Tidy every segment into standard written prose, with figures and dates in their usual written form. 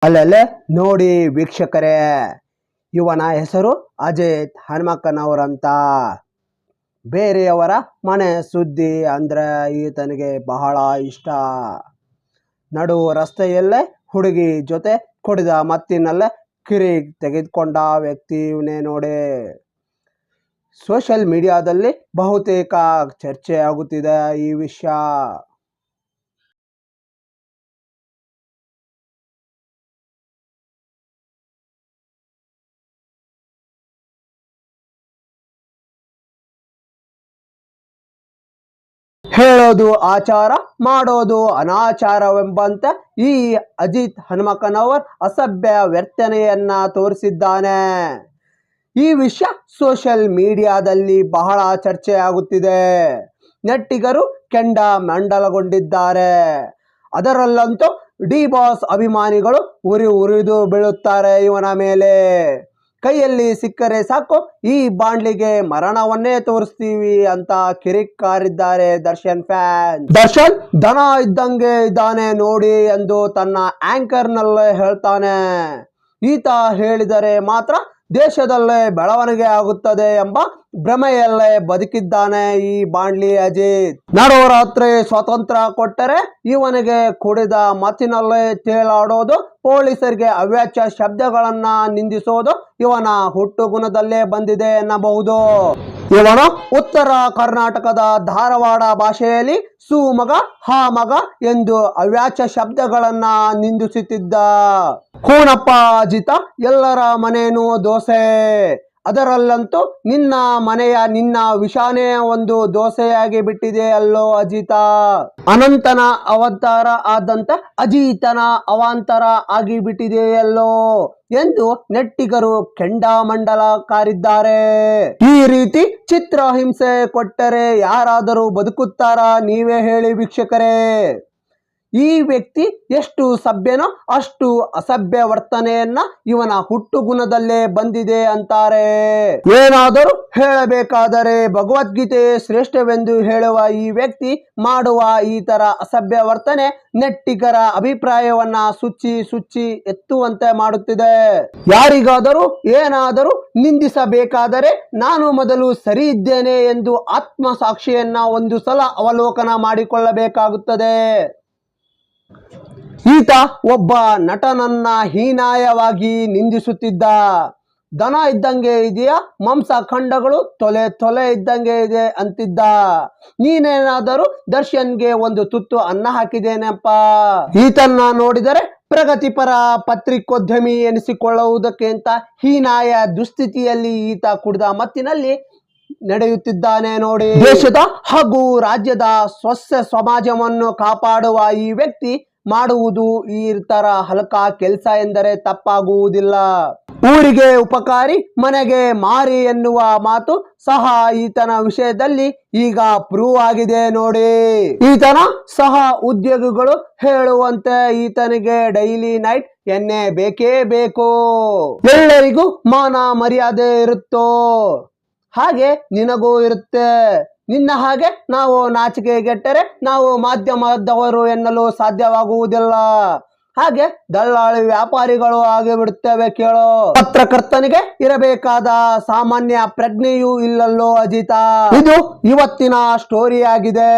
ಅಲ್ಲಲ್ಲೇ ನೋಡಿ ವೀಕ್ಷಕರೇ, ಇವನ ಹೆಸರು ಅಜಿತ್ ಹನುಮಕ್ಕನವರಂತ. ಬೇರೆಯವರ ಮನೆ ಸುದ್ದಿ ಅಂದರೆ ಈತನಿಗೆ ಬಹಳ ಇಷ್ಟ. ನಡು ರಸ್ತೆಯಲ್ಲೇ ಹುಡುಗಿ ಜೊತೆ ಕುಡಿದ ಮತ್ತಿನಲ್ಲೇ ಕಿರಿಕ್ ತೆಗೆದುಕೊಂಡ ವ್ಯಕ್ತಿ ಇವನೇ ನೋಡಿ. ಸೋಷಿಯಲ್ ಮೀಡಿಯಾದಲ್ಲಿ ಬಹುತೇಕ ಚರ್ಚೆ ಆಗುತ್ತಿದೆ ಈ ವಿಷಯ. ಹೇಳೋದು ಆಚಾರ, ಮಾಡೋದು ಅನಾಚಾರವೆಂಬಂತೆ ಈ ಅಜಿತ್ ಹನುಮಕ್ಕನವರ್ ಅಸಭ್ಯ ವರ್ತನೆಯನ್ನ ತೋರಿಸಿದ್ದಾನೆ. ಈ ವಿಷಯ ಸೋಷಿಯಲ್ ಮೀಡಿಯಾದಲ್ಲಿ ಬಹಳ ಚರ್ಚೆ ಆಗುತ್ತಿದೆ. ನೆಟ್ಟಿಗರು ಕೆಂಡ ಮಂಡಲಗೊಂಡಿದ್ದಾರೆ. ಅದರಲ್ಲಂತೂ ಡಿ ಬಾಸ್ ಅಭಿಮಾನಿಗಳು ಉರಿದು ಬೀಳುತ್ತಾರೆ ಇವನ ಮೇಲೆ. ಕೈಯಲ್ಲಿ ಸಿಕ್ಕರೆ ಸಾಕು, ಈ ಬಾಂಡ್ಲಿಗೆ ಮರಣವನ್ನೇ ತೋರಿಸ್ತೀವಿ ಅಂತ ಕಿರಿಕಾರಿದ್ದಾರೆ ದರ್ಶನ್ ಫ್ಯಾನ್. ದರ್ಶನ್ ದನ ಇದ್ದಂಗೆ ಇದ್ದಾನೆ ನೋಡಿ ಎಂದು ತನ್ನ ಆಂಕರ್ ನಲ್ಲೇ ಹೇಳ್ತಾನೆ. ಈತ ಹೇಳಿದರೆ ಮಾತ್ರ ದೇಶದಲ್ಲೇ ಬೆಳವಣಿಗೆ ಆಗುತ್ತದೆ ಎಂಬ ಭ್ರಮೆಯಲ್ಲೇ ಬದುಕಿದ್ದಾನೆ ಈ ಬಾಂಡ್ಲಿ ಅಜಿತ್. ನಡುರಾತ್ರಿ ಸ್ವಾತಂತ್ರ್ಯ ಕೊಟ್ಟರೆ ಇವನಿಗೆ ಕುಡಿದ ಮತ್ತಿನಲ್ಲೇ ತೇಲಾಡೋದು, ಪೊಲೀಸರಿಗೆ ಅವ್ಯಾಚ್ಯ ಶಬ್ದಗಳನ್ನ ನಿಂದಿಸೋದು ಇವನ ಹುಟ್ಟುಗುಣದಲ್ಲೇ ಬಂದಿದೆ ಎನ್ನಬಹುದು. ಇವನು ಉತ್ತರ ಕರ್ನಾಟಕದ ಧಾರವಾಡ ಭಾಷೆಯಲ್ಲಿ ಸೂ ಮಗ, ಹಾ ಮಗ ಎಂದು ಅವ್ಯಾಚ್ಯ ಶಬ್ದಗಳನ್ನ ನಿಂದಿಸುತ್ತಿದ್ದ. ಕೂನಪ್ಪ ಅಜಿತ, ಎಲ್ಲರ ಮನೇನೂ ದೋಸೆ, ಅದರಲ್ಲಂತೂ ನಿನ್ನ ಮನೆಯ ನಿನ್ನ ವಿಷಾನೇ ಒಂದು ದೋಸೆಯಾಗಿ ಬಿಟ್ಟಿದೆ ಅಲ್ಲೋ ಅಜಿತ. ಅನಂತನ ಅವತಾರ ಆದಂತೆ ಅಜಿತನ ಅವಾಂತರ ಆಗಿಬಿಟ್ಟಿದೆಯಲ್ಲೋ ಎಂದು ನೆಟ್ಟಿಗರು ಕೆಂಡಾಮಂಡಲ ಕಾರಿದ್ದಾರೆ. ಈ ರೀತಿ ಚಿತ್ರಹಿಂಸೆ ಕೊಟ್ಟರೆ ಯಾರಾದರೂ ಬದುಕುತ್ತಾರಾ ನೀವೇ ಹೇಳಿ ವೀಕ್ಷಕರೇ. ಈ ವ್ಯಕ್ತಿ ಎಷ್ಟು ಸಭ್ಯನೋ ಅಷ್ಟು ಅಸಭ್ಯ ವರ್ತನೆಯನ್ನ ಇವನ ಹುಟ್ಟುಗುಣದಲ್ಲೇ ಬಂದಿದೆ ಅಂತಾರೆ. ಏನಾದರೂ ಹೇಳಬೇಕಾದರೆ ಭಗವದ್ಗೀತೆ ಶ್ರೇಷ್ಠವೆಂದು ಹೇಳುವ ಈ ವ್ಯಕ್ತಿ ಮಾಡುವ ಈ ತರ ಅಸಭ್ಯ ವರ್ತನೆ ನೆಟ್ಟಿಗರ ಅಭಿಪ್ರಾಯವನ್ನ ಸುಚ್ಚಿ ಎತ್ತುವಂತೆ ಮಾಡುತ್ತಿದೆ. ಯಾರಿಗಾದರೂ ಏನಾದರೂ ನಿಂದಿಸಬೇಕಾದರೆ ನಾನು ಮೊದಲು ಸರಿ ಇದ್ದೇನೆ ಎಂದು ಆತ್ಮಸಾಕ್ಷಿಯನ್ನ ಒಂದು ಸಲ ಅವಲೋಕನ ಮಾಡಿಕೊಳ್ಳಬೇಕಾಗುತ್ತದೆ. ಈತ ಒಬ್ಬ ನಟನನ್ನ ಹೀನಾಯವಾಗಿ ನಿಂದಿಸುತ್ತಿದ್ದ. ದನ ಇದ್ದಂಗೆ ಇದೆಯಾ, ಮಾಂಸ ಖಂಡಗಳು ತೊಲೆ ಇದ್ದಂಗೆ ಇದೆ ಅಂತಿದ್ದ. ನೀನೇನಾದರೂ ದರ್ಶನ್ಗೆ ಒಂದು ತುತ್ತು ಅನ್ನ ಹಾಕಿದೇನಪ್ಪ. ಈತನ್ನ ನೋಡಿದರೆ ಪ್ರಗತಿಪರ ಪತ್ರಿಕೋದ್ಯಮಿ ಎನಿಸಿಕೊಳ್ಳುವುದಕ್ಕಿಂತ ಹೀನಾಯ ದುಸ್ಥಿತಿಯಲ್ಲಿ ಈತ ಕುಡಿದ ಮತ್ತಿನಲ್ಲಿ ನಡೆಯುತ್ತಿದ್ದಾನೆ ನೋಡಿ. ದೇಶದ ಹಾಗೂ ರಾಜ್ಯದ ಸ್ವಸ್ಥ ಸಮಾಜವನ್ನು ಕಾಪಾಡುವ ಈ ವ್ಯಕ್ತಿ ಮಾಡುವುದು ಈ ತರ ಹಲಕ ಕೆಲಸ ಎಂದರೆ ತಪ್ಪಾಗುವುದಿಲ್ಲ. ಊರಿಗೆ ಉಪಕಾರಿ ಮನೆಗೆ ಮಾರಿ ಎನ್ನುವ ಮಾತು ಸಹ ಈತನ ವಿಷಯದಲ್ಲಿ ಈಗ ಪ್ರೂವ್ ಆಗಿದೆ ನೋಡಿ. ಈತನ ಸಹ ಉದ್ಯೋಗಿಗಳು ಹೇಳುವಂತೆ ಈತನಿಗೆ ಡೈಲಿ ನೈಟ್ ಎಣ್ಣೆ ಬೇಕೇ ಬೇಕು. ಎಲ್ಲರಿಗೂ ಮಾನ ಮರ್ಯಾದೆ ಇರುತ್ತೋ ಹಾಗೆ ನಿನಗೂ ಇರುತ್ತೆ. ನಿನ್ನ ಹಾಗೆ ನಾವು ನಾಚಿಕೆಗೆಟ್ಟರೆ ನಾವು ಮಾಧ್ಯಮದವರು ಎನ್ನಲು ಸಾಧ್ಯವಾಗುವುದಿಲ್ಲ. ಹಾಗೆ ದಳ್ಳಾಳಿ ವ್ಯಾಪಾರಿಗಳು ಆಗಿಬಿಡುತ್ತೇವೆ ಕೇಳೋ. ಪತ್ರಕರ್ತನಿಗೆ ಇರಬೇಕಾದ ಸಾಮಾನ್ಯ ಪ್ರಜ್ಞೆಯೂ ಇಲ್ಲಲ್ಲೋ ಅಜಿತ. ಇದು ಇವತ್ತಿನ ಸ್ಟೋರಿ ಆಗಿದೆ.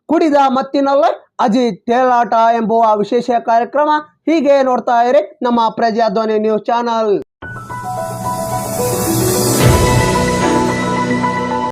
ಕುಡಿದ ಮತ್ತಿನಲ್ಲೇ ಅಜಿತ್ ತೇಲಾಟ ಎಂಬುವ ವಿಶೇಷ ಕಾರ್ಯಕ್ರಮ. ಹೀಗೆ ನೋಡ್ತಾ ಇರಿ ನಮ್ಮ ಪ್ರಜಾಧ್ವನಿ ನ್ಯೂಸ್ ಚಾನಲ್.